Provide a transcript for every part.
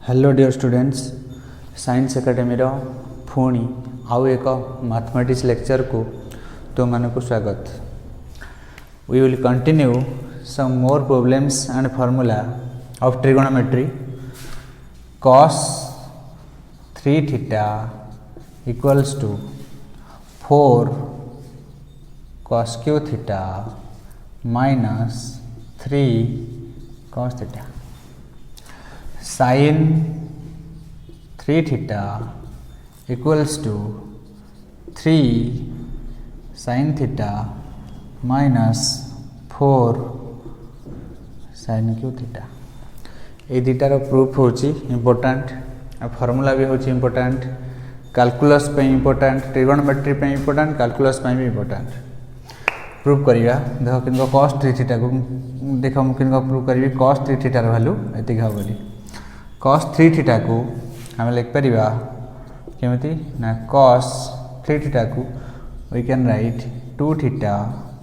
Hello dear students, science academy पुणी आउ एक मैथमेटिक्स लेक्चर को तुम मानक स्वागत। We will continue some more problems and formula of trigonometry. cos 3 theta equals to 4 cos q theta minus 3 cos theta। sin 3 theta equals to 3 sin theta minus 4 sin q theta। ये दुटार proof होची important, formula भी होची important, calculus पे important, trigonometry पे important, calculus पे भी important. Proof करिया देखो किनको cos 3 थीटा को देखो मु किनको प्रूफ करी cos 3 थीटा वैल्यू एति हो बोली। cos 3 थीटा को हम लिख परिबा केमिति ना cos 3 थीटा को we can write 2 theta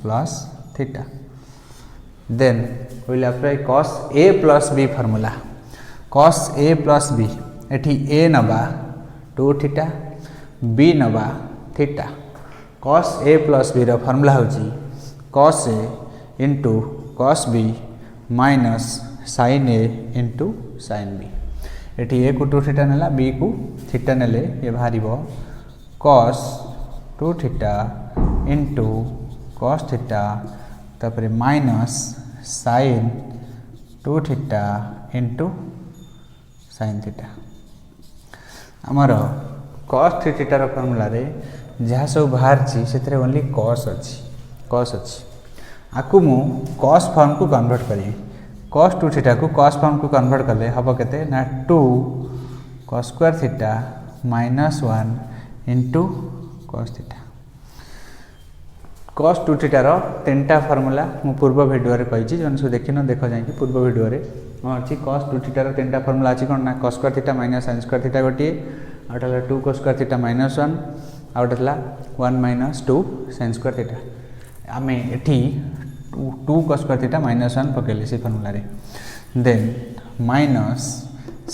plus theta. Then we will apply cos a plus b formula. cos a plus b एठी a नबा 2 थीटा, b नबा theta. cos a plus b रो फार्मूला होची cos a into cos b minus sin a into sin b। एठी a को 2 theta नेला, b को theta नेले ये बाहरिबो cos 2 theta into cos theta तापर minus sin 2 theta into sin theta. आमर cos 3 थीटा रो फार्मूला रे जहाँ सब बाहर ची सेतरे ओनली cos अच्छी आकु मु cos फॉर्म को कन्वर्ट करी। cos 2 थीटा को cos फॉर्म को कन्वर्ट कले हबो केते ना 2 cos square theta minus 1 into cos theta. cos 2 theta रो तीनटा फार्मूला मु पूर्व वीडियो रे कहिची, जन सो देखिनो देखो जाय कि पूर्व वीडियो रे अछि cos 2 थीटा रो तीनटा फार्मूला अछि कोन ना cos square theta minus sin square theta गोटी, आउटला 2 cos square theta minus 1, आउटला 1 minus 2 sin square theta. आमे एठी 2 cos स्क्वायर थीटा माइनस 1 पकेले से फार्मूला रे। देन माइनस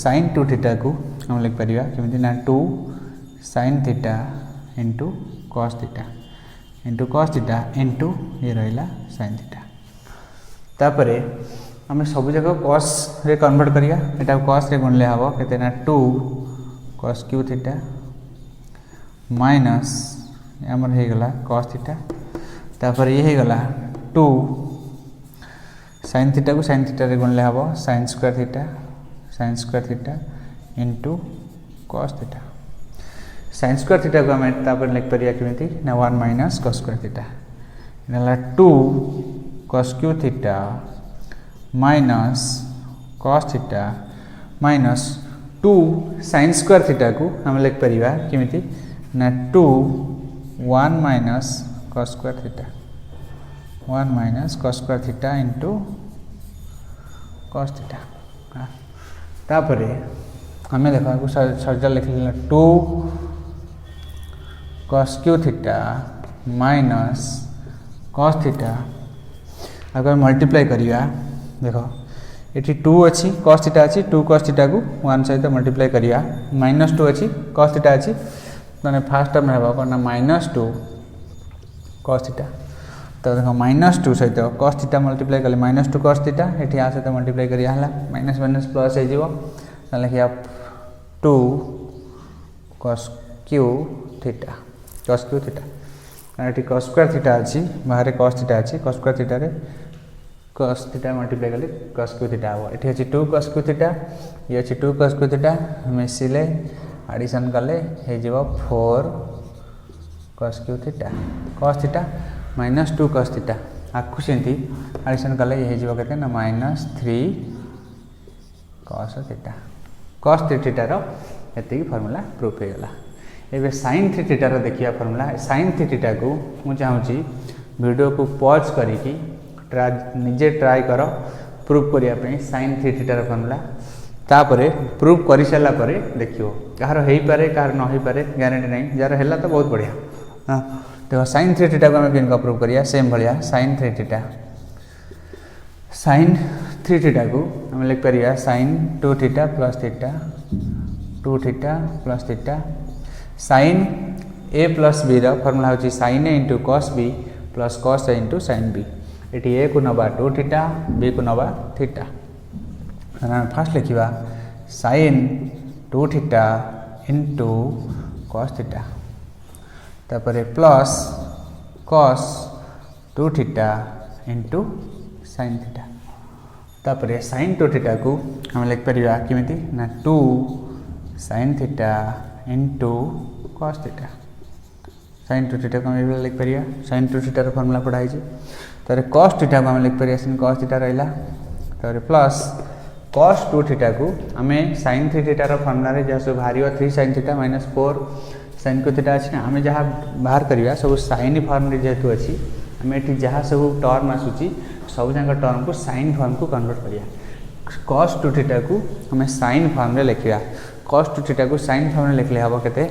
sin 2 थीटा को हम लिख परिबा केमिति ना 2 sin theta into cos theta into cos theta into ये रहिला sin थीटा। तापरे हमें सब जगह cos रे कन्वर्ट करिया, एटा cos रे गुणले हबो केते ना 2 cos q थीटा माइनस हमर हे गला cos थीटा, तापर ये हे गला 2 sin थीटा को sin थीटा रे गुणले हबो sin square theta into cos theta. sin square theta को हम तापर लिख परिया केमिति ना 1 माइनस cos स्क्वायर थीटा नला 2 cos q theta minus cos theta minus 2 sin square theta को हम लिख परिया केमिति ना 2 1 minus cos square theta 1 minus cos square theta into cos theta. तापरे हमें देखा को सर्जल लिख लेला 2 cos q theta minus cos theta अगर मल्टीप्लाई करिया देखो एठी 2 अछि cos थीटा अछि 2 cos थीटा को 1 सहित मल्टीप्लाई करिया, माइनस 2 अछि cos थीटा अछि माने फर्स्ट टर्म हेबा कोना माइनस 2 cos थीटा। तो देखो माइनस 2 सहित cos थीटा मल्टीप्लाई कले माइनस 2 cos थीटा एठी आ सहित मल्टीप्लाई करिया हला माइनस माइनस प्लस हे जिवो त लिखिया 2 cos q थीटा एठी cos स्क्वायर थीटा अछि बाहर cos थीटा अछि cos स्क्वायर थीटा रे cos थीटा मल्टीप्लाई कले cos q थीटा हो। एठी अछि 2 cos q थीटा ये अछि 2 cos q थीटा मिसिले एडिशन कले हे जिवो 4 cos q theta cos theta minus 2 cos theta आखु सेंती एडिशन कले हे जिवो केते ना minus 3 cos theta. cos 3 theta रो एति फार्मूला प्रूफ हे गला। एबे sin 3 थीटा रो देखिया फार्मूला। sin 3 थीटा को मु चाहूची वीडियो को पॉज करिकि निजे ट्राई करो प्रूफ करिया पे sin 3 थीटा रो फार्मूला। तापरे प्रूफ करि साला परे देखियो कहार हेई पारे कहार न हेई पारे गारंटी नहीं, जार हेला तो बहुत बढ़िया। हां देखो sin 3 थीटा को हम किन प्रूफ करिया सेम भलिया sin 3 थीटा sin 3 थीटा को हम लिख परिया sin 2 theta plus theta 2 theta plus theta sine A plus B formula हूँ sine A into cos B plus cos A into sine B ये ए को नवा 2 थीटा बी को नवा थीटा फास्ट लिखा साइन 2 थीटा इंटू कॉस थीटा तापर plus cos 2 theta into sine theta तापर साइन 2 थीटा को हम लिख पारिबा किमिति ना 2 sine theta into cos theta sine 2 theta को हम लिख पारिबा साइन 2 थीटा फॉर्मूला पढ़ाई तारे कॉस थीटा को हम लिख पारिबा sin कॉस थीटा रहिला तारे प्लस कॉस 2 थीटा को आम sin 3 थीटा फॉर्मूला रे जहाँ सब बाहर 3 sin थीटा माइनस 4 sin को थीटा अच्छी ना आम जहाँ बाहर करवा सब साइन फॉर्म रे जेहेतु अच्छी आम ये जहाँ सब टर्म आसूची सब जाक टर्म को साइन फॉर्म को कन्वर्ट करिया cos 2 थीटा को आम साइन फॉर्म रे लिखा cos 2 थीटा को साइन फॉर्म रे लिखले हम केते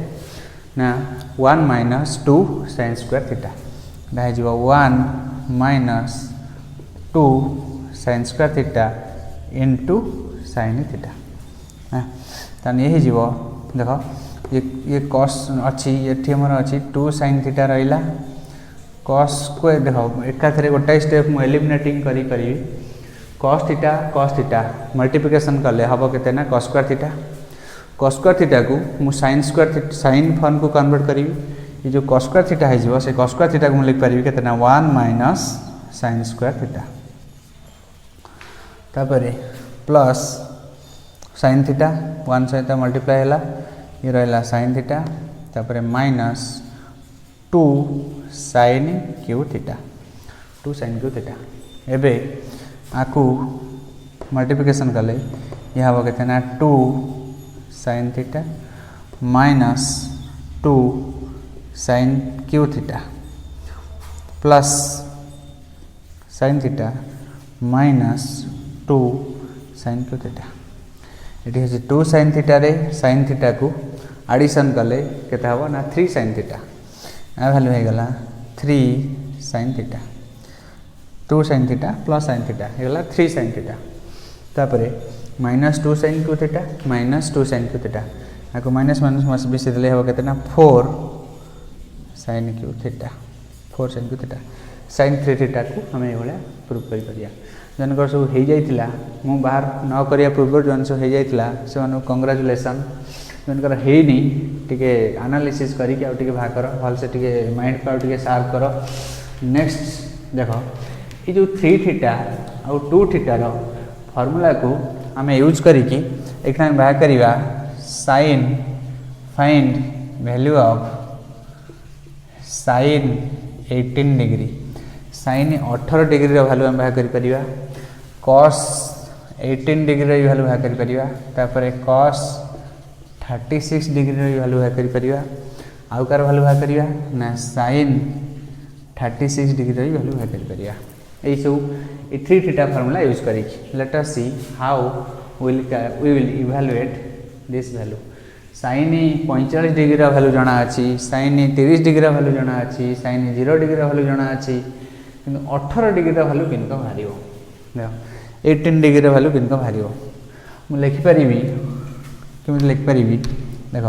ना 1 माइनस 2 sin स्क्वायर थीटा दा हो 1 minus 2 sin square theta into sine theta तान ये देख ये कॉस अच्छी ये हमर अच्छी 2 sin थीटा रहा कॉस को देख एकाथरे गोटाए स्टेप मु एलिमिनेटिंग करी कॉस थीटा मल्टीप्लिकेशन कले हम केते ना cos स्क्वायर थीटा को मु sin स्क्वायर साइन फॉर्म को कन्वर्ट करी ये जो cos स्क्वायर थीटा हो से cos स्क्वायर थीटा को लिख पारि केते ना 1 माइनस sin स्क्वायर थीटा तापर प्लस sin थीटा 1 सहित मल्टीप्लाई है ये रहा sin थीटा तापर minus 2 sin Q theta 2 sin Q theta एबे आकु मल्टीप्लिकेशन कले यह हम कहते ना 2 sin theta minus 2 sin Q theta plus sin theta minus 2 sin Q theta ये हूँ 2 sin थीटा रे sin थीटा को एडिशन कले केते हम ना 3 sin थीटा आ वैल्यू हो गला 3 sin theta 2 sin theta plus sin theta हो गला 3 sin थीटा तापरे minus 2 sin Q theta minus 2 sin Q theta आपको माइनस माइनस मिस देले हम केते ना 4 sin Q theta 4 sin Q theta sin 3 theta को हमें ये भाया प्रूव कर पारिया जनकर सब हो जाइतिला मु बाहर न करिया पूर्व जन सब हो जाइतिला से मानु कांग्रेचुलेशन जनकर हेनी टिके एनालिसिस करी के टिके भा कर भल से टिके माइंड पावर टिके शार्प कर नेक्स्ट देखो ये जो 3 थीटा और 2 थीटा रो फार्मूला को आम यूज करिकी एक बाहर करवा sine find value of sine 18 degree sine 18 degree value आम बाहर कर कॉस 18 डिग्री वैल्यू बाहर कर कॉस 36 डिग्री वैल्यू बाहर कर आउ कार वैल्यू बाहर करवा ना साइन 36 डिग्री वैल्यू बाहर कर यही सब ये 3 थीटा फार्मूला यूज करी let us see how we will evaluate this value sine 45 degree value जना अच्छी साइन 30 डिग्री वैल्यू जना अच्छी साइन 0 डिग्री वैल्यू जना अच्छी कि 18 डिग्री वैल्यू किन बाहर देख 18 डिग्री वैल्यू किन बाहर मुझे लिखिपारि कमी लिखिपारि देख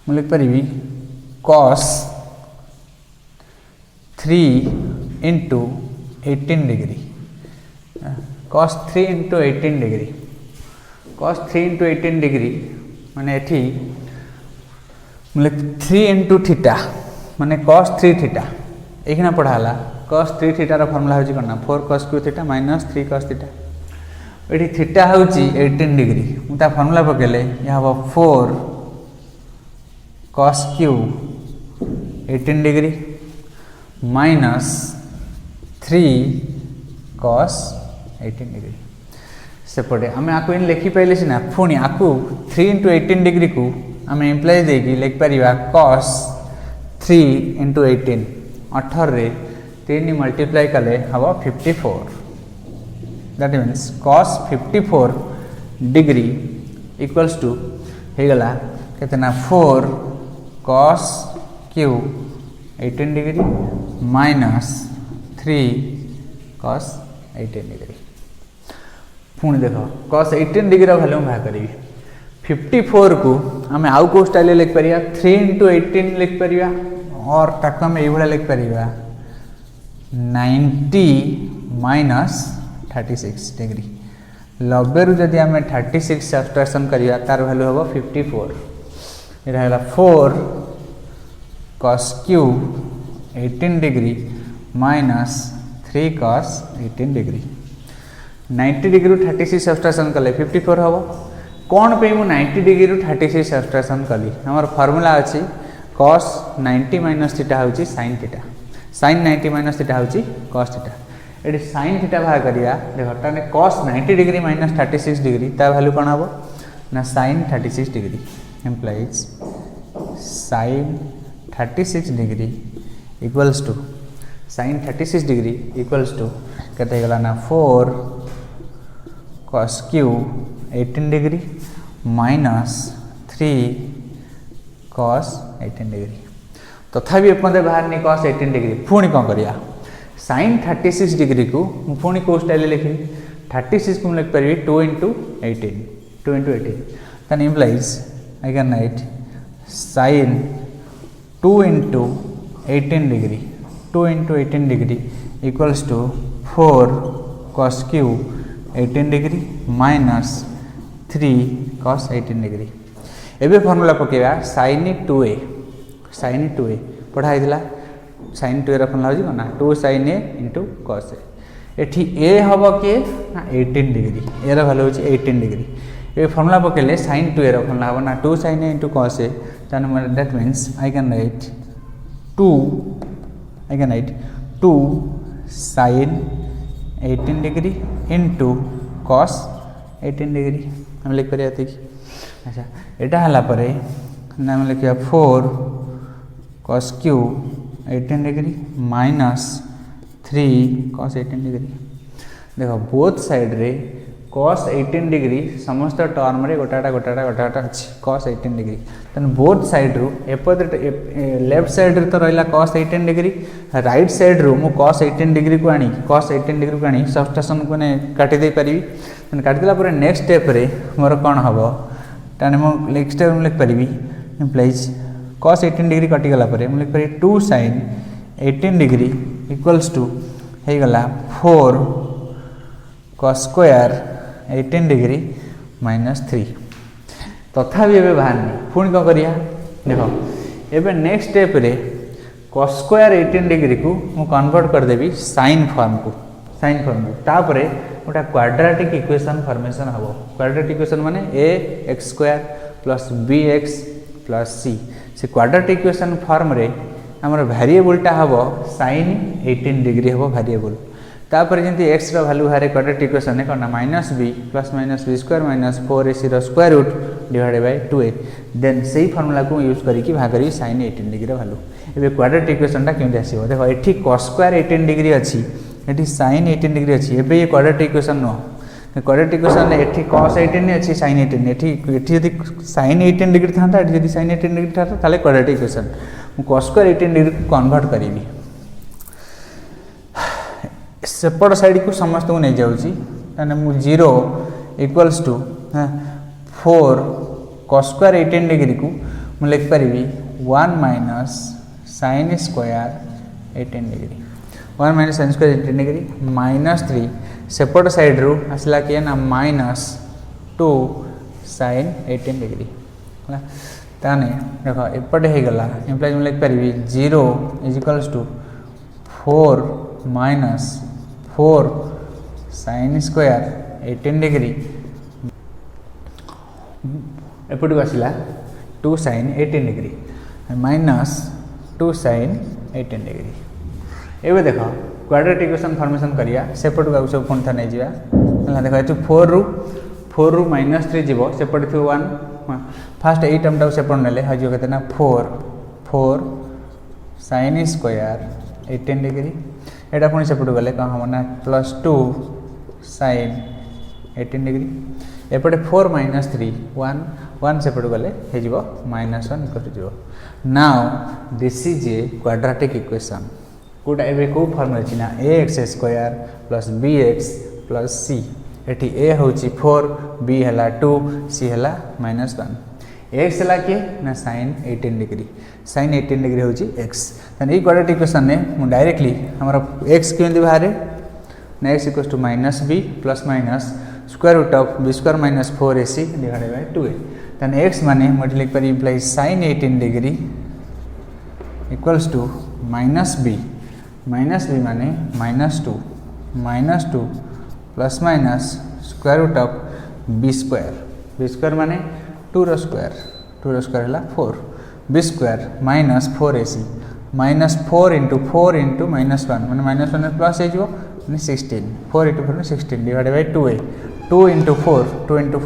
मुझे लिखिपारि cos 3 into 18 degree cos 3 into 18 degree cos 3 into 18 degree माने एठी 3 इंटू थीटा माने कॉस 3 थीटा ये पढ़ाला कॉस 3 थीटार फर्मूला हूँ कौन 4 cos Q theta minus 3 cos theta ये थीटा हूँ 18 डिग्री मुझे फर्मूला पकेले यह हम 4 cos cube 18 degree minus 3 cos 18 degree सेपटे आम आपको इन लिखि पाइले सीना पुणी आपको 3 इंटू 18 डिग्री को आम इम्प्लाइज देकी लिखिपर cos 3 इंटू 18 18 रे 3 मल्टीप्लाई कले हम 54 that means cos 54 degree equals to हो गला कितना 4 cos cube 18 degree minus 3 cos 18 degree पुणी देख cos 18 डिग्री वैल्यू बाहर करी 54 को आम आउ को स्टाइल लिख पार 3 into 18 लिख पार और ताको आम ये लिख पार 90 माइनस 36 डिग्री 90 रु जदि आम 36 सब्ट्रैक्शन करिया तार वैल्यू हम 54 ये 4 cos cube 18 degree minus 3 cos 18 degree 90 degree 36 subtraction कले 54 हम कौन पे मु 90 डिग्री 36 सब्ट्रैक्शन कली हमर फार्मूला अछि cos 90 माइनस थीटा होची sin theta sin 90 minus theta होची cos थीटा एटी sin थीटा बाहर करिया देखो ताने cos 90 डिग्री माइनस 36 डिग्री ता वैल्यू कोन हबो ना sin 36 degree implies sin 36 degree equals to sin 36 degree equals to केते गला ना 4 cos cube 18 degree minus 3 cos 18 degree तथापि एपदे बाहर नहीं cos 18 डिग्री पुणी कौन करिया sin 36 डिग्री को पुणी को स्टाइल लिखी 36 को लिख पारि 2 into 18 then implies I can write sin 2 into 18 degree 2 into 18 degree equals to 4 cos cube 18 degree minus 3 cos 18 degree एबे फॉर्मूला पकेबा sin 2a पढ़ाई दिला sin 2a फॉर्मूला हो ना 2 sin a into cos a एठी a हबो के 18 degree ए रा value हो 18 degree a formula पकेले sin 2a formula हो ना 2 sin a into cos a then that means I can write 2 sin 18 degree into cos 18 degree हम लिख पारे आते कि अच्छा एटा हला परे नाम लिखिया 4 cos cube 18 degree minus 3 cos 18 degree देखो बोथ साइड रे cos 18 डिग्री समस्त टर्म रे गोटाटा अछि cos 18 डिग्री तन बोथ साइड रु एपद लेफ्ट साइड रे तो रहला cos 18 डिग्री राइट साइड रु मु cos 18 डिग्री को आनी cos 18 डिग्री को आनी सब्स्टिट्यूशन को ने काटी दे परिबी तन काटी देला पर नेक्स्ट स्टेप रे मोर कोन हबो ताने मु नेक्स्ट स्टेप में लिख परिबी इम्प्लाइज cos 18 डिग्री कटि गला पर मु लिख पारि 2 sin 18 डिग्री इक्वल्स टू हे गला 4 cos स्क्वायर 18 डिग्री माइनस 3 तथापि एबे बाहरनी पुणी कौन करिया देखो एबे नेक्स्ट स्टेप रे cos स्क्वायर 18 डिग्री को मु कन्वर्ट कर देबी sin फॉर्म को तापरे गोटा क्वाड्रेटिक इक्वेशन फॉर्मेशन हबो क्वाड्रेटिक इक्वेशन माने ax square plus bx plus c से क्वाड्रेटिक इक्वेशन फॉर्म रे हमर वेरिएबलटा हबो sin 18 डिग्री हबो वेरिएबल तापर जंती x रो वैल्यू हारे क्वाड्रेटिक इक्वेशन ने करना minus b plus minus b square minus 4ac रो square root divided by 2a then सेही फार्मूला को यूज करी कि भाग करी sin 18 डिग्री रो वैल्यू एबे क्वाड्रेटिक इक्वेशन टा केमते आसीबो देखो एठी cos स्क्वायर 18 डिग्री अछि एठी sin 18 डिग्री अछि एबे ये क्वाड्रेटिक इक्वेशन नो क्वाड्रेटिक इक्वेशन ने एठी cos 18 अछि sin 18 एठी यदि sin 18 डिग्री थांता एठी यदि sin 18 डिग्री थांता ताले क्वाड्रेटिक इक्वेशन मु cos स्क्वायर 18 डिग्री को कन्वर्ट करिवि सेपट साइड को समस्त को नहीं जाउची ताने मु 0 equals to 4 cos square 18 degree को मु लिख परिबी 1 minus sin square 18 degree 1 minus sin square 18 degree minus 3 सेपट साइड रू आसला कि ना माइनस 2 sin 18 डिग्री है ताने देखो एपटे हे गला इंप्लाइज मु लिख परिबी 0 is equals to 4 minus 4 sin square 18 degree एपटे को आसला 2 sin 18 degree minus 2 sin 18 degree एबे देखो क्वाड्रेटिक इक्वेशन फॉर्मेशन करिया सेपट को सब फोन था नहीं जिया हला देखो एतु 4 रु माइनस 3 जीवो सेपट थि 1 फर्स्ट ए टर्म टा सेपट नेले हजो केते ना 4 sin स्क्वायर 18 डिग्री एटा पुणी सेपट गले कौन हम ना प्लस 2 sin 18 डिग्री एपटे 4 माइनस 3 1 सेपट गले हे जीवो minus 1 equal to 0 now this is a quadratic equation कोटा एबे को फॉर्मूला छिना ax square plus bx plus c एटी ए हूँ 4 बी है 2 सी है -1 एक्स है किए ना sin 18 डिग्री sin 18 डिग्री हूँ एक्स तेना ये क्वाड्रेटिक इक्वेशन में डायरेक्टली हमारा एक्स केमी बाहर ना x equals to minus b plus minus square root of b square minus 4ac divided by 2a तेना एक्स माने मुझे लिख पारि implies sin 18 degree equals to minus b माने -2 plus minus square root of b square माने 2 रो square है 4 B square minus 4ac -4 into -1 माने -1 plus हो 16 4 into 4 16 divided by 2a 2 into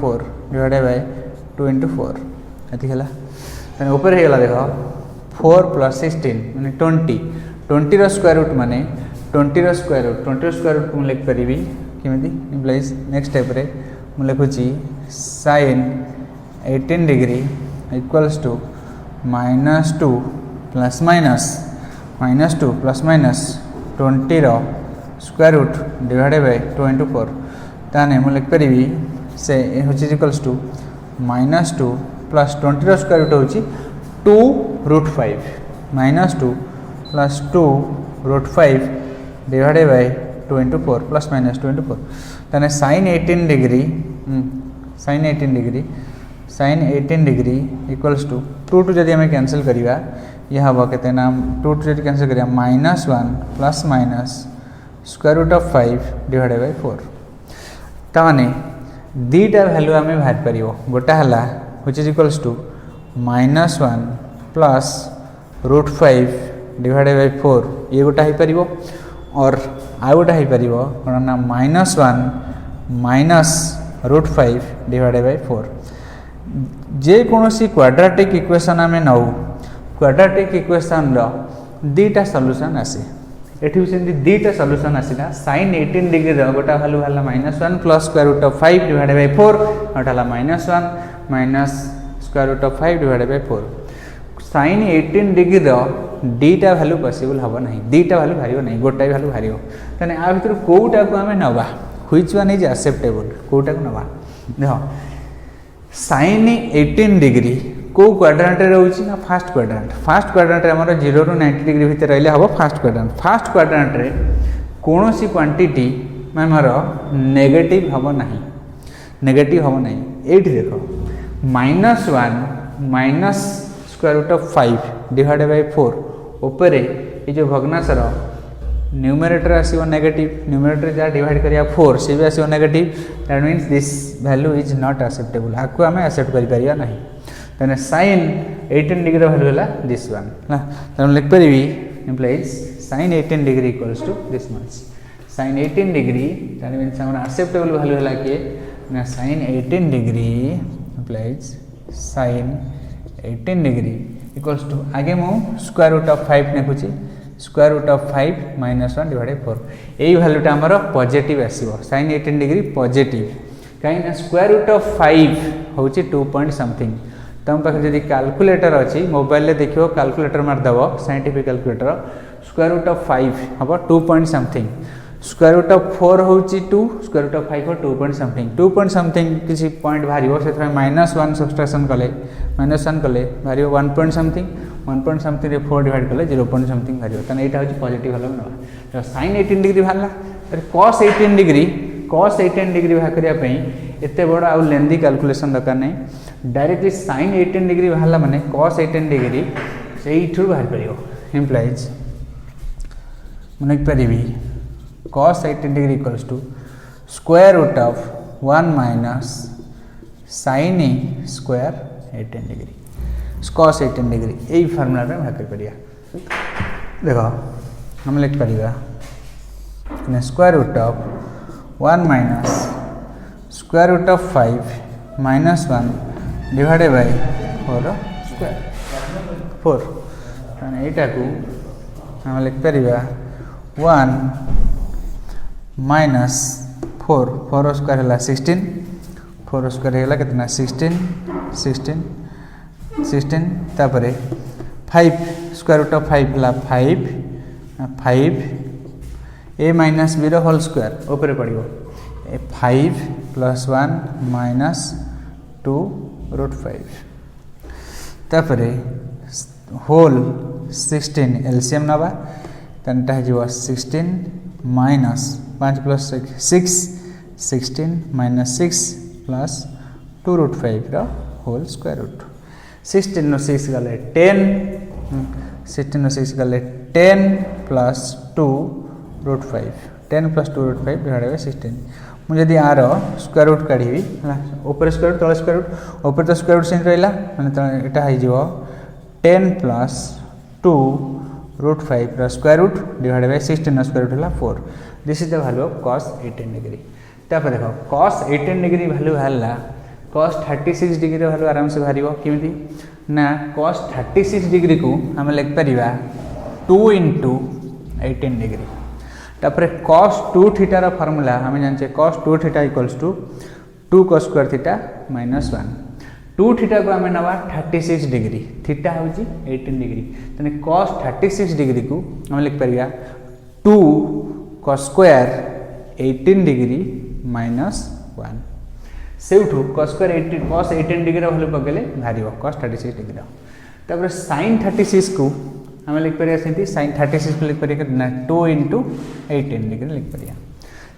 4 divided by 2 into 4 ये है ऊपर हो गला देख 4 प्लस 16 माने 20 रो स्क्वायर रूट माने 20 रो स्क्वायर रूट को लिख पारि केमी इम्प्लाइज नेक्स्ट स्टेप रे मु लिखुची sin 18 degree equals to -2 plus minus -20 रो square root divided by 2 into 4 ताने मु लिख पारि से इक्वल्स टू -2 प्लस 20 रो स्क्वायर रूट होची 2√5 -2 plus 2√5 divided by 2 into 4 plus minus 2 into 4 ताने sin 18 डिग्री इक्वल्स टू 2 जदि आम कैंसिल करिया यह हम के नाम 2 जदि कैंसिल करिया -1 plus minus square root of 5 divided by 4 ताने दीटा वैल्यू आम बाहर पार गोटा है which is equals to -1 plus √5 divided by 4 ये गोटा हो पार और आउ गोटा हो पार कौन ना -1 माइनस √5 डिवाइडेड बाय 4 जेकोसी क्वाड्रेटिक इक्वेशन आम नौ क्वाड्रेटिक इक्वेशन दीटा सॉल्यूशन आसे एठी सेमती दीटा सॉल्यूशन आसिला sin 18 डिग्री गोटा वैल्यू है -1 plus square root of 5 divided by 4 गोटा है -1 minus square root of 5 divided by 4 sin 18 degree दीटा वैल्यू पॉसिबल हम ना दीटा वैल्यू बाहर ना गोटाए वैल्यू बाहर तेना आ भर कौटा को आम नवा व्हिच वन इज एक्सेप्टेबल कौटा को नवा देख sin 18 डिग्री को क्वाड्रेंट रोचे ना फास्ट क्वाड्रेंट आम 0 ରୁ 90 डिग्री भितर रहिले हम फास्ट क्वाड्रेंट रे कौन सी क्वांटिटी आमर नेगेटिव हम ना ये देख -1 minus square root of 5 divided by 4 ऊपर ये जो भग्नांशर न्यूमरेटर आसो नेगेटिव न्यूमरेटर जहाँ डिवाइड करिया 4 सी भी आसो negative that means this value is not acceptable आपको आम एक्सेप्ट करिया नहीं तेना sin 18 डिग्री वैल्यू है दिस वन तेना लिख पारि implies sin 18 degree equals to this much sin 18 degree that means आम एक्सेप्टेबल वैल्यू है किए ना sin 18 degree implies sin 18 degree equals to आगे मु स्क्वायर रूट ऑफ 5 लिखुची स्क्वायर रूट ऑफ 5 -1 डिवाइडेड 4 यही वैल्यूटा आमर पॉजिटिव आसीबो sin 18 डिग्री पॉजिटिव कहीं स्क्वायर रूट ऑफ 5 हूँ 2 पॉइंट समथिंग तुम पाखे जब कैलकुलेटर अच्छी मोबाइल देखो कैलकुलेटर मारदेव scientific calculator square root of 5 हम 2 point something square root of 4 हूँ 2 स्क्वायर रूट ऑफ 5 हो 2 पॉइंट समथिंग किसी पॉइंट बाहर से -1 सब्सट्रैक्शन कले -1 कले बाहर 1 पॉइंट समथिंग 4 डिवाइड कले 0 पॉइंट समथिंग बाहर तेना यहाँ हूँ पॉजिटिव वैल्यू ना sin 18 डिग्री बाहर cos 18 डिग्री बाहर करने एत बड़ आउ लेंदी कैलकुलेशन दरकार नहीं डायरेक्टली sin 18 डिग्री बाहर माने cos 18 डिग्री से बाहर पार इम्प्लाइज मुझे पारि cos 18 degree equals to square root of 1 minus sin square 18 degree cos 18 degree यही फॉर्मूला में बाहर कर देखो हम लिख पार square root of 1 minus square root of 5 -1 divided by 4 square 4 यहाँ को हम लिख पार 1 माइनस 4 स्क्वायर है 16 4 स्क्वायर है कितना 16 तापर 5 स्क्वायर रूट ऑफ 5 है 5 a minus b whole square ऊपर पड़ो 5 प्लस 1 माइनस 2 रूट 5 तापर होल 16 एलसीएम नवा तेनटा हो 16 minus 5 plus 6 16 minus 6 plus 2 root 5 रो होल स्क्वायर रूट 16 नो 6 गले 10 16 नो 6 गले 10 plus 2 root 5 10 plus 2 root 5 divide by 16 मुझे यदि आर स्क्वायर रूट काढ़ी ऊपर स्क्वायर रूट तले स्क्वायर रूट ऊपर तो स्क्वायर रूट सेम रहा मैंने यहाँ 10 प्लस 2 रूट 5 रो square root divide by 16 square root है 4 this is the value of cos 18 degree तापर देखो cos 18 डिग्री वैल्यू बाहरला cos 36 डिग्री वैल्यू आराम से बाहर केमी ना cos 36 डिग्री को आम लिख पार 2 इंटू 18 डिग्री तापर cos 2 थीटार फर्मूला आम जाने cos 2 theta equals to 2 cos square theta minus 1 2 theta को आम नवा 36 डिग्री थीटा हूँ 18 डिग्री तेने cos 36 डिग्री को आम लिख पार 2 cos स्क्वायर 18 डिग्री माइनस 1 से cos 18 डिग्री भैल्यू पकड़े बाहर cos 36 डिग्री तापर sin 36 को आम लिख पार sin 36 को लिख पार 2 इंटू 18 डिग्री लिख पार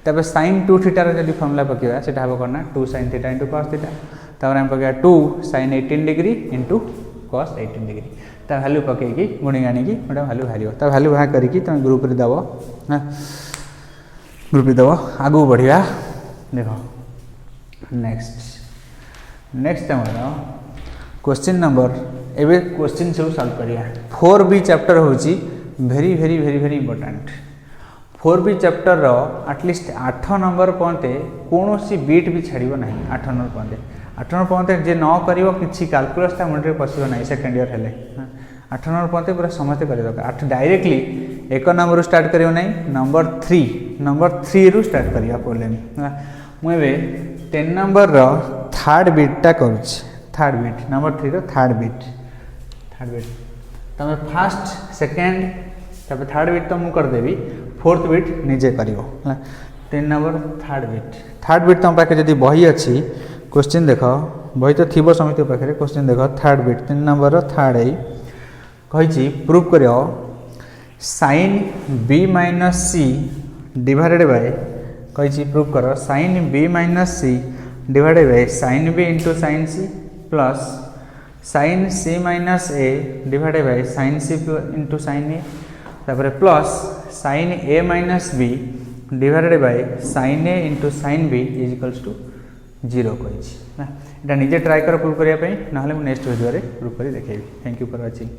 तापर sin 2 थीटार जब फर्मूला पकड़ा से हम करना 2 sin theta into cos theta तापर आम पकड़ा 2 sin 18 degree into cos 18 degree ता भैल्यू पकईकी गुणी आनिकी गोटे भैल्यू बाहर ता भैल्यू बाहर करके तुम ग्रुप रे दब ग्रुप रे दब आगू बढ़िया देखो नेक्स्ट हमारा क्वेश्चन नंबर एवं क्वेश्चन सब सॉल्व करिया 4B चैप्टर होची very very very very important 4B chapter रो एटलिस्ट 8 नंबर पॉइंट कौन सी बीट भी छाड़ो ना 8 नंबर पॉइंट 8 नंबर पॉइंट जे न कर कि कैलकुलस मुंडे पशु ना सेकेंड इयर हेले 8 नंबर पॉइंट पूरा समस्ते कर दरकार डायरेक्टली 1 नंबर स्टार्ट करियो ना नंबर 3 रु स्टार्ट करिया प्रॉब्लम मुझे 10 नंबर रो थर्ड बीटा करुच्ची थर्ड बीट नंबर 3 रो थर्ड बीट तुम फास्ट सेकेंड तब थर्ड बीट तो मुझे करदेवी फोर्थ बीट निजे कर 3 नंबर थर्ड बीट तुम पाखे जब बही अच्छी क्वेश्चन देख बही तो थी समिति पाखे क्वेश्चन देख थर्ड बीट 3 नंबर थर्ड आई कही प्रूफ कर sin b minus c divided by कही प्रूफ कर sin b minus c divided by sin b into sin c plus sin c minus a divided by sin c into sin a तापर plus sin a minus b divided by sin a into sin b is equals to 0 कही ना निजे try कर proof करने ना next video proof कर देखेबी thank you for watching.